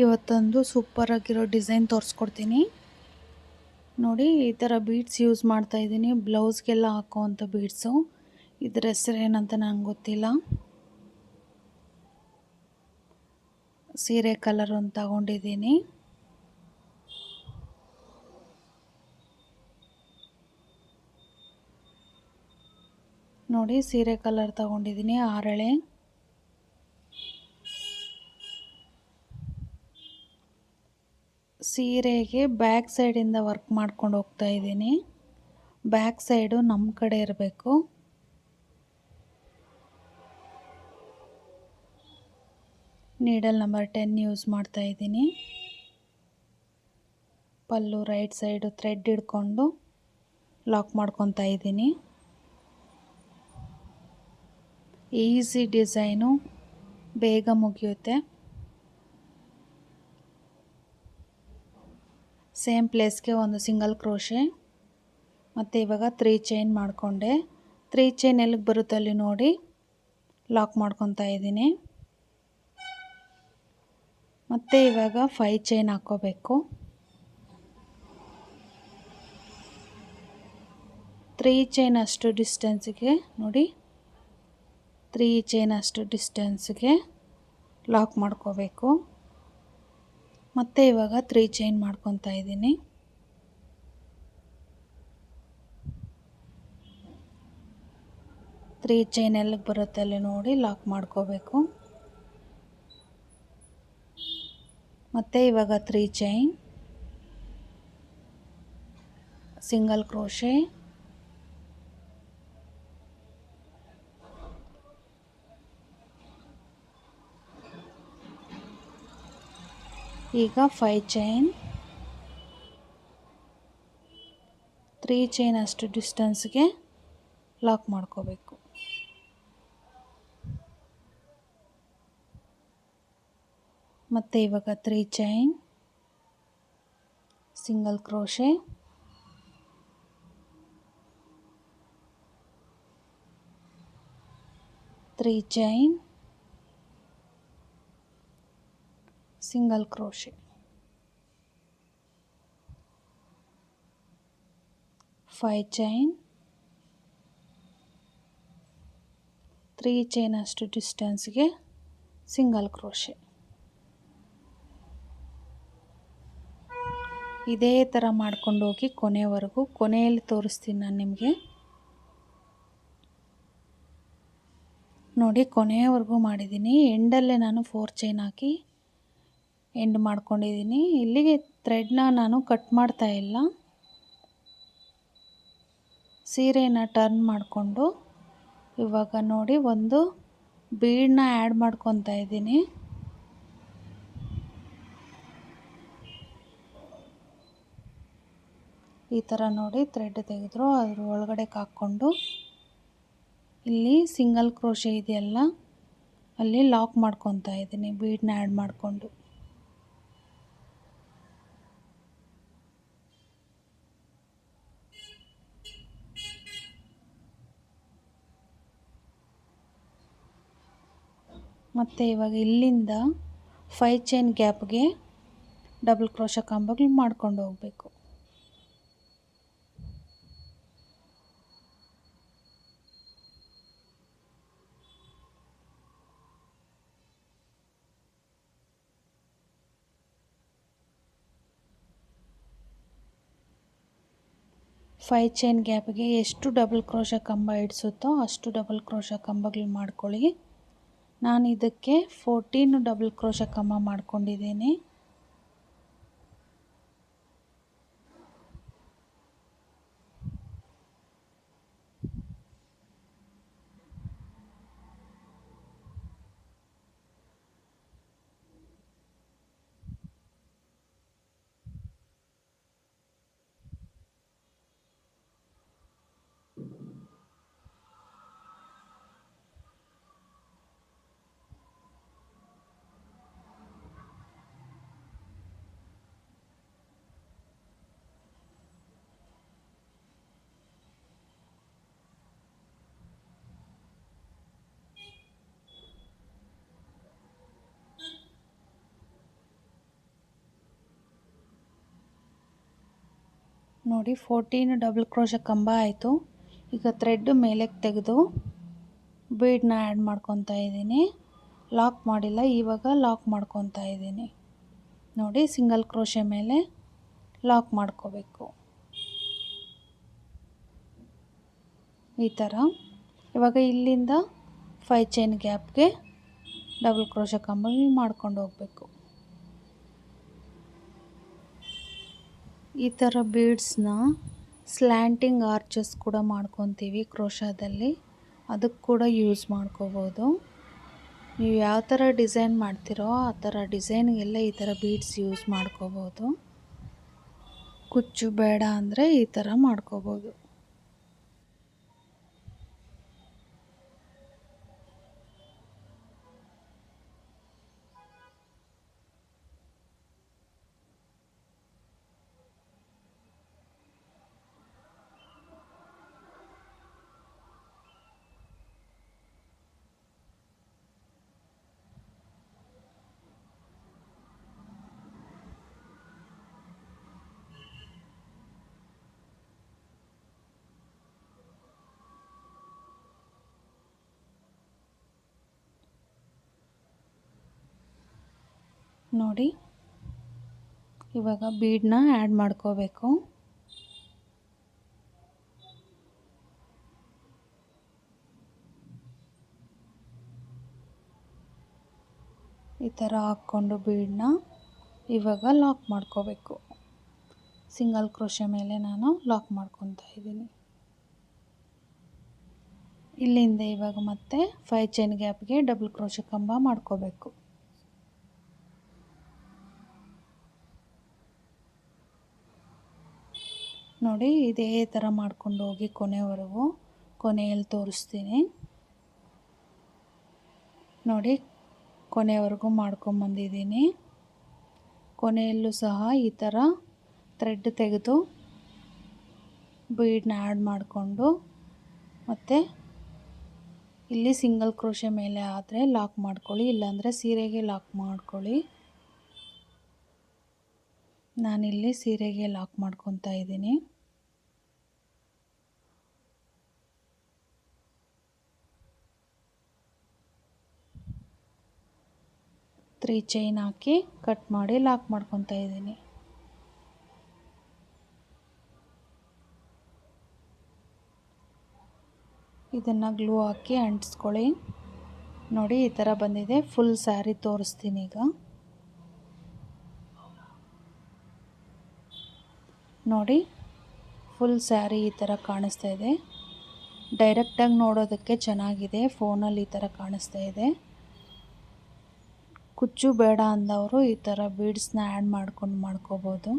ಇವತ್ತೊಂದು ಸೂಪರ್ ಆಗಿರೋ ಡಿಸೈನ್ ತೋರಿಸ್ಕೊಡ್ತೀನಿ ನೋಡಿ. ಈ ಥರ ಬೀಡ್ಸ್ ಯೂಸ್ ಮಾಡ್ತಾ ಇದ್ದೀನಿ, ಬ್ಲೌಸ್ಗೆಲ್ಲ ಹಾಕೋವಂಥ ಬೀಡ್ಸು. ಇದರ ಹೆಸರು ಏನಂತ ನಂಗೆ ಗೊತ್ತಿಲ್ಲ. ಸೀರೆ ಕಲರ್ ಒಂದು ತಗೊಂಡಿದ್ದೀನಿ. ನೋಡಿ, ಸೀರೆ ಕಲರ್ ತಗೊಂಡಿದ್ದೀನಿ, ಆರಳೆ. ಸೀರೆಗೆ ಬ್ಯಾಕ್ ಸೈಡಿಂದ ವರ್ಕ್ ಮಾಡ್ಕೊಂಡು ಹೋಗ್ತಾ ಇದ್ದೀನಿ. ಬ್ಯಾಕ್ ಸೈಡು ನಮ್ಮ ಕಡೆ ಇರಬೇಕು. ನೀಡಲ್ ನಂಬರ್ 10 ಯೂಸ್ ಮಾಡ್ತಾ ಇದ್ದೀನಿ. ಪಲ್ಲು ರೈಟ್ ಸೈಡು ಥ್ರೆಡ್ ಹಿಡ್ಕೊಂಡು ಲಾಕ್ ಮಾಡ್ಕೊತಾ ಇದ್ದೀನಿ. ಈಸಿ ಡಿಸೈನು, ಬೇಗ ಮುಗಿಯುತ್ತೆ. ಸೇಮ್ ಪ್ಲೇಸ್ಗೆ ಒಂದು ಸಿಂಗಲ್ ಕ್ರೋಶೆ ಮತ್ತು ಇವಾಗ 3 ಚೈನ್ ಮಾಡಿಕೊಂಡೆ. 3 ಚೈನ್ ಎಲ್ಲಿಗೆ ಬರುತ್ತೆ ಅಲ್ಲಿ ನೋಡಿ ಲಾಕ್ ಮಾಡ್ಕೊತಾ ಇದ್ದೀನಿ. ಮತ್ತು ಇವಾಗ 5 ಚೈನ್ ಹಾಕ್ಕೋಬೇಕು. 3 ಚೈನ್ ಅಷ್ಟು ಡಿಸ್ಟೆನ್ಸ್ಗೆ ನೋಡಿ, 3 ಚೈನ್ ಅಷ್ಟು ಡಿಸ್ಟೆನ್ಸ್ಗೆ ಲಾಕ್ ಮಾಡ್ಕೋಬೇಕು. ಮತ್ತು ಇವಾಗ 3 ಚೈನ್ ಮಾಡ್ಕೊತಾ ಇದ್ದೀನಿ. ತ್ರೀ ಚೈನ್ ಎಲ್ಲಿಗೆ ಬರುತ್ತೆ ಅಲ್ಲಿ ನೋಡಿ ಲಾಕ್ ಮಾಡ್ಕೋಬೇಕು. ಮತ್ತು ಇವಾಗ 3 ಚೈನ್, ಸಿಂಗಲ್ ಕ್ರೋಶೆ, ಈಗ 5 ಚೈನ್, 3 ಚೈನ್ ಅಷ್ಟು ಡಿಸ್ಟೆನ್ಸ್ಗೆ ಲಾಕ್ ಮಾಡ್ಕೋಬೇಕು. ಮತ್ತು ಇವಾಗ 3 chain, single crochet, three chain, single crochet, 5 chain, 3 chain ಅಷ್ಟು ಡಿಸ್ಟೆನ್ಸ್ಗೆ ಸಿಂಗಲ್ ಕ್ರೋಶೆ. ಇದೇ ಥರ ಮಾಡ್ಕೊಂಡು ಹೋಗಿ ಕೊನೆಯವರೆಗೂ. ಕೊನೆಯಲ್ಲಿ ತೋರಿಸ್ತೀನಿ ನಾನು ನಿಮಗೆ ನೋಡಿ. ಕೊನೆಯವರೆಗೂ ಮಾಡಿದ್ದೀನಿ. ಎಂಡಲ್ಲೇ ನಾನು 4 ಚೈನ್ ಹಾಕಿ ಎಂಡ್ ಮಾಡ್ಕೊಂಡಿದ್ದೀನಿ. ಇಲ್ಲಿಗೆ ಥ್ರೆಡ್ನ ನಾನು ಕಟ್ ಮಾಡ್ತಾ ಇಲ್ಲ, ಸೀರೆನ ಟರ್ನ್ ಮಾಡಿಕೊಂಡು ಇವಾಗ ನೋಡಿ ಒಂದು ಬೀಡನ್ನ ಆ್ಯಡ್ ಮಾಡ್ಕೊತಾ ಇದ್ದೀನಿ. ಈ ಥರ ನೋಡಿ ಥ್ರೆಡ್ ತೆಗೆದ್ರು ಅದ್ರ ಒಳಗಡೆ ಹಾಕ್ಕೊಂಡು ಇಲ್ಲಿ ಸಿಂಗಲ್ ಕ್ರೋಶೆ ಇದೆಯಲ್ಲ ಅಲ್ಲಿ ಲಾಕ್ ಮಾಡ್ಕೊತಾ ಇದ್ದೀನಿ ಬೀಡನ್ನ ಆ್ಯಡ್ ಮಾಡಿಕೊಂಡು. ಮತ್ತು ಇವಾಗ ಇಲ್ಲಿಂದ 5 ಚೈನ್ ಗ್ಯಾಪ್ಗೆ ಡಬಲ್ ಕ್ರೋಶ ಕಂಬಗಳು ಮಾಡ್ಕೊಂಡು ಹೋಗಬೇಕು. ಫೈವ್ ಚೈನ್ ಗ್ಯಾಪ್ಗೆ ಎಷ್ಟು ಡಬಲ್ ಕ್ರೋಶ ಕಂಬ ಇಡಿಸುತ್ತೋ ಅಷ್ಟು ಡಬಲ್ ಕ್ರೋಶ ಕಂಬಗಳು ಮಾಡ್ಕೊಳ್ಳಿ. ನಾನು ಇದಕ್ಕೆ 14 ಡಬಲ್ ಕ್ರೋಶ ಕಂಬ ಮಾಡ್ಕೊಂಡಿದ್ದೀನಿ. ನೋಡಿ 14 ಡಬಲ್ ಕ್ರೋಶ ಕಂಬ ಆಯಿತು. ಈಗ ಥ್ರೆಡ್ ಮೇಲಕ್ಕೆ ತೆಗೆದು ಬೀಡನ್ನ ಆ್ಯಡ್ ಮಾಡ್ಕೊತಾ ಇದ್ದೀನಿ. ಲಾಕ್ ಮಾಡಿಲ್ಲ, ಇವಾಗ ಲಾಕ್ ಮಾಡ್ಕೊತಾ ಇದ್ದೀನಿ. ನೋಡಿ ಸಿಂಗಲ್ ಕ್ರೋಶೆ ಮೇಲೆ ಲಾಕ್ ಮಾಡ್ಕೋಬೇಕು ಈ ಥರ. ಇವಾಗ ಇಲ್ಲಿಂದ 5 ಚೈನ್ ಗ್ಯಾಪ್ಗೆ ಡಬಲ್ ಕ್ರೋಶ ಕಂಬಗಳು ಮಾಡ್ಕೊಂಡು ಹೋಗಬೇಕು. ಈ ಥರ ಬೀಡ್ಸ್ನ ಸ್ಲ್ಯಾಂಟಿಂಗ್ ಆರ್ಚಸ್ ಕೂಡ ಮಾಡ್ಕೊತೀವಿ ಕ್ರೋಶಾದಲ್ಲಿ, ಅದಕ್ಕೆ ಕೂಡ ಯೂಸ್ ಮಾಡ್ಕೋಬೋದು. ನೀವು ಯಾವ ಥರ ಡಿಸೈನ್ ಮಾಡ್ತೀರೋ ಆ ಥರ ಡಿಸೈನ್ಗೆಲ್ಲ ಈ ಥರ ಬೀಡ್ಸ್ ಯೂಸ್ ಮಾಡ್ಕೋಬೋದು. ಕುಚ್ಚು ಬೇಡ ಅಂದರೆ ಈ ಥರ ಮಾಡ್ಕೋಬೋದು. ನೋಡಿ ಇವಾಗ ಬೀಡನ್ನ ಆ್ಯಡ್ ಮಾಡ್ಕೋಬೇಕು. ಈ ಥರ ಹಾಕ್ಕೊಂಡು ಬೀಡನ್ನ ಇವಾಗ ಲಾಕ್ ಮಾಡ್ಕೋಬೇಕು. ಸಿಂಗಲ್ ಕ್ರೋಶೆ ಮೇಲೆ ನಾನು ಲಾಕ್ ಮಾಡ್ಕೊತಾ ಇದ್ದೀನಿ. ಇಲ್ಲಿಂದ ಇವಾಗ ಮತ್ತೆ 5 ಚೈನ್ ಗ್ಯಾಪ್ಗೆ ಡಬಲ್ ಕ್ರೋಶೆ ಕಂಬ ಮಾಡ್ಕೋಬೇಕು. ನೋಡಿ ಇದೇ ಥರ ಮಾಡ್ಕೊಂಡು ಹೋಗಿ ಕೊನೆವರೆಗೂ, ಕೊನೆಯಲ್ಲಿ ತೋರಿಸ್ತೀನಿ ನೋಡಿ. ಕೊನೆವರೆಗೂ ಮಾಡ್ಕೊಂಬಂದಿದ್ದೀನಿ. ಕೊನೆಯಲ್ಲೂ ಸಹ ಈ ಥರ ಥ್ರೆಡ್ ತೆಗೆದು ಬೀಡನ್ನ ಆ್ಯಡ್ ಮಾಡಿಕೊಂಡು ಮತ್ತು ಇಲ್ಲಿ ಸಿಂಗಲ್ ಕ್ರೋಶೆ ಮೇಲೆ ಆದರೆ ಲಾಕ್ ಮಾಡ್ಕೊಳ್ಳಿ, ಇಲ್ಲಾಂದರೆ ಸೀರೆಗೆ ಲಾಕ್ ಮಾಡ್ಕೊಳ್ಳಿ. ನಾನಿಲ್ಲಿ ಸೀರೆಗೆ ಲಾಕ್ ಮಾಡ್ಕೊತಾ ಇದ್ದೀನಿ. ತ್ರೀ ಚೈನ್ ಹಾಕಿ ಕಟ್ ಮಾಡಿ ಲಾಕ್ ಮಾಡ್ಕೊತಾ ಇದ್ದೀನಿ. ಇದನ್ನು ಗ್ಲೂ ಹಾಕಿ ಅಂಟಿಸ್ಕೊಳ್ಳಿ. ನೋಡಿ ಈ ಥರ ಬಂದಿದೆ. ಫುಲ್ ಸ್ಯಾರಿ ತೋರಿಸ್ತೀನಿ ಈಗ. ನೋಡಿ ಫುಲ್ ಸ್ಯಾರಿ ಈ ಥರ ಕಾಣಿಸ್ತಾ ಇದೆ. ಡೈರೆಕ್ಟಾಗಿ ನೋಡೋದಕ್ಕೆ ಚೆನ್ನಾಗಿದೆ, ಫೋನಲ್ಲಿ ಈ ಥರ ಕಾಣಿಸ್ತಾ ಇದೆ. ಕುಚ್ಚು ಬೇಡ ಅಂದವರು ಈ ಥರ ಬೀಡ್ಸ್ನ ಆ್ಯಡ್ ಮಾಡ್ಕೊಂಡು ಮಾಡ್ಕೋಬೋದು.